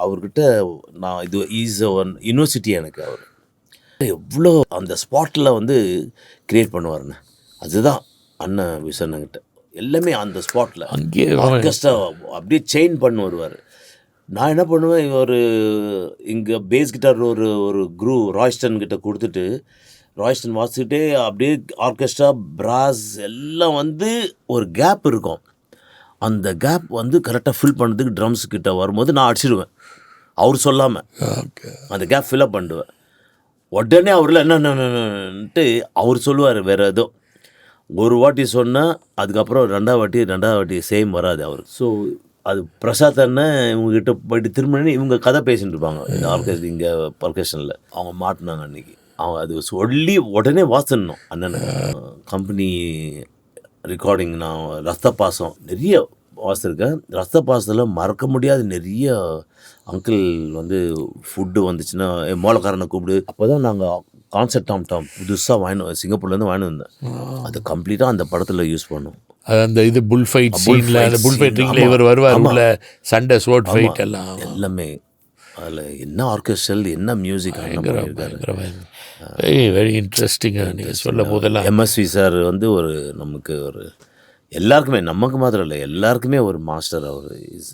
அவர்கிட்ட நான் இது ஈஸ் ஒன் யூனிவர்சிட்டி எனக்கு அவர் எவ்வளோ அந்த ஸ்பாட்டில் வந்து கிரியேட் பண்ணுவாருன்னு. அதுதான் அண்ணன் விசன்னங்கிட்ட எல்லாமே அந்த ஸ்பாட்டில் அங்கேயே ஆர்கெஸ்ட்ரா அப்படியே செயின் பண்ண வருவார். நான் என்ன பண்ணுவேன், ஒரு இங்கே பேஸ் கிட்டார் ஒரு ராய்ஸ்டன் கிட்ட கொடுத்துட்டு ராய்ஸ்டன் வாசிக்கிட்டே அப்படியே ஆர்கெஸ்ட்ரா பிராஸ் எல்லாம் வந்து ஒரு கேப் இருக்கும். அந்த கேப் வந்து கரெக்டாக ஃபில் பண்ணுறதுக்கு ட்ரம்ஸ் கிட்ட வரும்போது நான் அடிச்சிடுவேன் அவர் சொல்லாமல். அந்த கேப் ஃபில்அப் பண்ணிடுவேன். உடனே அவரில் என்னன்ட்டு அவர் சொல்லுவார் வேறு ஏதோ ஒரு வாட்டி சொன்னால் அதுக்கப்புறம் ரெண்டாவது வாட்டி சேம் வராது அவருக்கு. ஸோ அது பிரசாத் அண்ணன் இவங்ககிட்ட போயிட்டு திரும்ப இவங்க கதை பேசிட்டு இருப்பாங்க இந்த ஆர்கெஸ்ட்ரா இங்கே பர்கஷனில். அவங்க மாட்டினாங்க அன்றைக்கி. அவங்க அது சொல்லி உடனே வாசிடணும். அண்ணன் கம்பெனி ரெக்கார்டிங் நான் ரத்த பாசம் நிறைய வாசிருக்கேன். ரத்த பாசத்தில் மறக்க முடியாத நிறைய அங்கிள் வந்து ஃபுட்டு வந்துச்சுன்னா மோளக்காரனை கூப்பிடு. அப்போ தான் நாங்கள் கான்செப்ட் டாம் புதுசாக சிங்கப்பூர்லேருந்து வாங்கிட்டு வந்தேன். அது கம்ப்ளீட்டாக அந்த படத்தில் யூஸ் பண்ணோம். அந்த இது புல் ஃபைட் சீனில் அந்த புல் ஃபைட்டிங்கில் இவர் வருவார் உள்ள சண்டை ஸ்வோர்ட் ஃபைட் எல்லாம் எல்லாமே அதில் என்ன ஆர்கெஸ்ட்ரல் என்ன மியூசிக் வெரி இன்ட்ரெஸ்டிங்காக நீங்கள் சொல்லும் போதெல்லாம். எம்எஸ்வி சார் வந்து ஒரு நமக்கு ஒரு எல்லாருக்குமே நமக்கு மாத்திரம் இல்லை எல்லாருக்குமே ஒரு மாஸ்டர் அவர். இஸ்